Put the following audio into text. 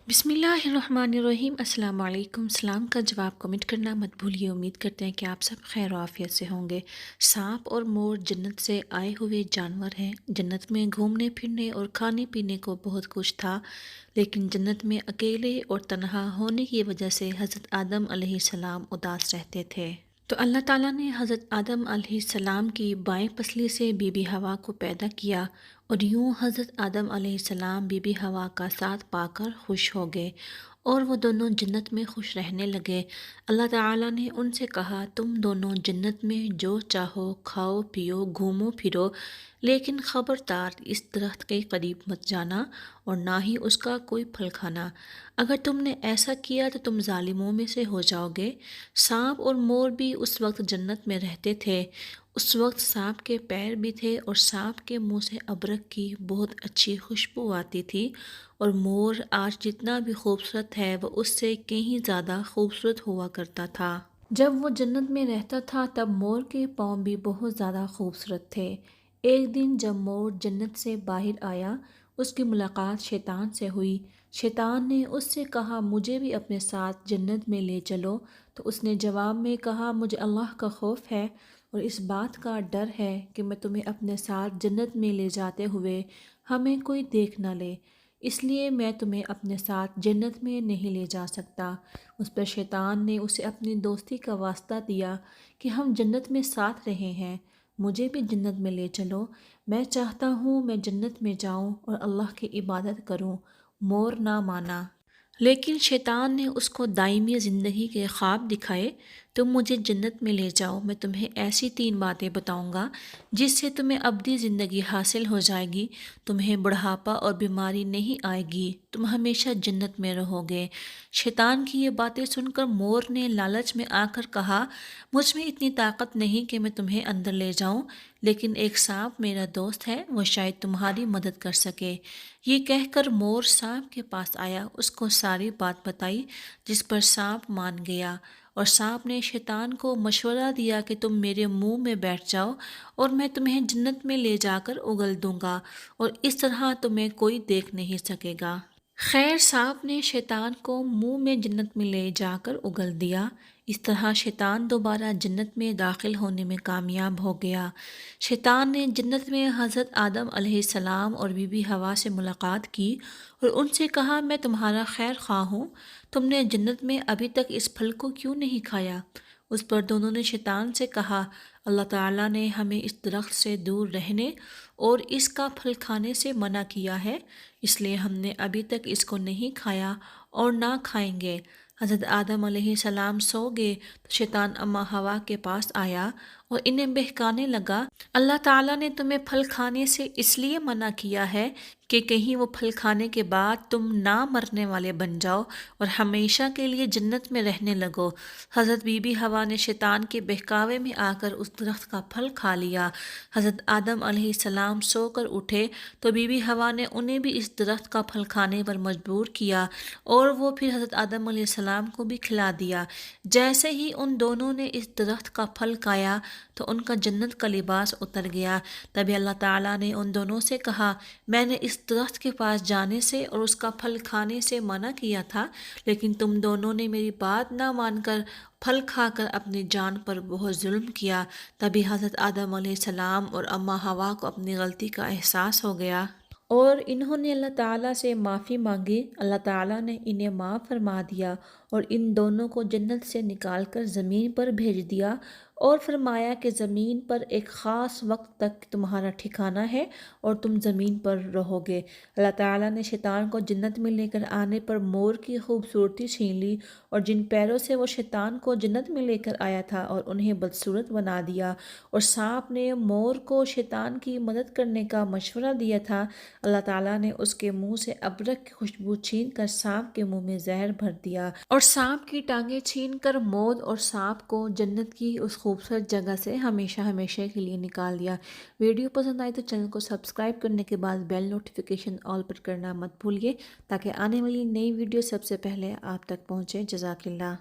بسم اللہ الرحمن الرحیم۔ السلام علیکم۔ سلام کا جواب کمنٹ کرنا مت بھولیے۔ امید کرتے ہیں کہ آپ سب خیر و عافیت سے ہوں گے۔ سانپ اور مور جنت سے آئے ہوئے جانور ہیں۔ جنت میں گھومنے پھرنے اور کھانے پینے کو بہت کچھ تھا، لیکن جنت میں اکیلے اور تنہا ہونے کی وجہ سے حضرت آدم علیہ السلام اداس رہتے تھے۔ تو اللہ تعالیٰ نے حضرت آدم علیہ السلام کی بائیں پسلی سے بی بی حوا کو پیدا کیا، اور یوں حضرت آدم علیہ السلام بی بی حوا کا ساتھ پا کر خوش ہو گئے اور وہ دونوں جنت میں خوش رہنے لگے۔ اللہ تعالیٰ نے ان سے کہا، تم دونوں جنت میں جو چاہو کھاؤ پیو گھومو پھرو، لیکن خبردار اس درخت کے قریب مت جانا اور نہ ہی اس کا کوئی پھل کھانا۔ اگر تم نے ایسا کیا تو تم ظالموں میں سے ہو جاؤ گے۔ سانپ اور مور بھی اس وقت جنت میں رہتے تھے۔ اس وقت سانپ کے پیر بھی تھے اور سانپ کے منہ سے ابرک کی بہت اچھی خوشبو آتی تھی، اور مور آج جتنا بھی خوبصورت ہے وہ اس سے کہیں زیادہ خوبصورت ہوا کرتا تھا۔ جب وہ جنت میں رہتا تھا تب مور کے پاؤں بھی بہت زیادہ خوبصورت تھے۔ ایک دن جب مور جنت سے باہر آیا، اس کی ملاقات شیطان سے ہوئی۔ شیطان نے اس سے کہا، مجھے بھی اپنے ساتھ جنت میں لے چلو۔ تو اس نے جواب میں کہا، مجھے اللہ کا خوف ہے اور اس بات کا ڈر ہے کہ میں تمہیں اپنے ساتھ جنت میں لے جاتے ہوئے ہمیں کوئی دیکھ نہ لے، اس لیے میں تمہیں اپنے ساتھ جنت میں نہیں لے جا سکتا۔ اس پر شیطان نے اسے اپنی دوستی کا واسطہ دیا کہ ہم جنت میں ساتھ رہے ہیں، مجھے بھی جنت میں لے چلو، میں چاہتا ہوں میں جنت میں جاؤں اور اللہ کی عبادت کروں۔ مور نہ مانا، لیکن شیطان نے اس کو دائمی زندگی کے خواب دکھائے۔ تم مجھے جنت میں لے جاؤ، میں تمہیں ایسی 3 باتیں بتاؤں گا جس سے تمہیں ابدی زندگی حاصل ہو جائے گی، تمہیں بڑھاپا اور بیماری نہیں آئے گی، تم ہمیشہ جنت میں رہو گے۔ شیطان کی یہ باتیں سن کر مور نے لالچ میں آ کر کہا، مجھ میں اتنی طاقت نہیں کہ میں تمہیں اندر لے جاؤں، لیکن ایک سانپ میرا دوست ہے، وہ شاید تمہاری مدد کر سکے۔ یہ کہہ کر مور سانپ کے پاس آیا، اس کو ساری بات بتائی، جس پر سانپ مان گیا، اور سانپ نے شیطان کو مشورہ دیا کہ تم میرے منہ میں بیٹھ جاؤ اور میں تمہیں جنت میں لے جا کر اگل دوں گا، اور اس طرح تمہیں کوئی دیکھ نہیں سکے گا۔ خیر سانپ نے شیطان کو منہ میں جنت میں لے جا کر اگل دیا۔ اس طرح شیطان دوبارہ جنت میں داخل ہونے میں کامیاب ہو گیا۔ شیطان نے جنت میں حضرت آدم علیہ السلام اور بی بی حوا سے ملاقات کی اور ان سے کہا، میں تمہارا خیر خواہ ہوں، تم نے جنت میں ابھی تک اس پھل کو کیوں نہیں کھایا؟ اس پر دونوں نے شیطان سے کہا، اللہ تعالیٰ نے ہمیں اس درخت سے دور رہنے اور اس کا پھل کھانے سے منع کیا ہے، اس لیے ہم نے ابھی تک اس کو نہیں کھایا اور نہ کھائیں گے۔ حضرت آدم علیہ السلام سو گئے تو شیطان اماں حوا کے پاس آیا اور انہیں بہکانے لگا، اللہ تعالیٰ نے تمہیں پھل کھانے سے اس لیے منع کیا ہے کہ کہیں وہ پھل کھانے کے بعد تم نہ مرنے والے بن جاؤ اور ہمیشہ کے لیے جنت میں رہنے لگو۔ حضرت بی بی حوا نے شیطان کے بہکاوے میں آ کر اس درخت کا پھل کھا لیا۔ حضرت آدم علیہ السلام سو کر اٹھے تو بی بی حوا نے انہیں بھی اس درخت کا پھل کھانے پر مجبور کیا، اور وہ پھر حضرت آدم علیہ السلام کو بھی کھلا دیا۔ جیسے ہی ان دونوں نے اس درخت کا پھل کھایا تو ان کا جنت کا لباس اتر گیا۔ تبھی اللہ تعالیٰ نے ان دونوں سے کہا، میں نے اس درخت کے پاس جانے سے اور اس کا پھل کھانے سے منع کیا تھا، لیکن تم دونوں نے میری بات نہ مان کر پھل کھا کر اپنی جان پر بہت ظلم کیا۔ تبھی حضرت آدم علیہ السلام اور اماں حوا کو اپنی غلطی کا احساس ہو گیا، اور انہوں نے اللہ تعالیٰ سے معافی مانگی۔ اللہ تعالیٰ نے انہیں معاف فرما دیا اور ان دونوں کو جنت سے نکال کر زمین پر بھیج دیا، اور فرمایا کہ زمین پر ایک خاص وقت تک تمہارا ٹھکانہ ہے اور تم زمین پر رہو گے۔ اللہ تعالیٰ نے شیطان کو جنت میں لے کر آنے پر مور کی خوبصورتی چھین لی، اور جن پیروں سے وہ شیطان کو جنت میں لے کر آیا تھا اور انہیں بدصورت بنا دیا، اور سانپ نے مور کو شیطان کی مدد کرنے کا مشورہ دیا تھا، اللہ تعالیٰ نے اس کے منہ سے ابرک کی خوشبو چھین کر سانپ کے منہ میں زہر بھر دیا، اور سانپ کی ٹانگیں چھین کر مور اور سانپ کو جنت کی اس خوبصورت جگہ سے ہمیشہ ہمیشہ کے لیے نکال دیا۔ ویڈیو پسند آئی تو چینل کو سبسکرائب کرنے کے بعد بیل نوٹیفیکیشن آل پر کرنا مت بھولیے، تاکہ آنے والی نئی ویڈیو سب سے پہلے آپ تک پہنچے۔ جزاک اللہ۔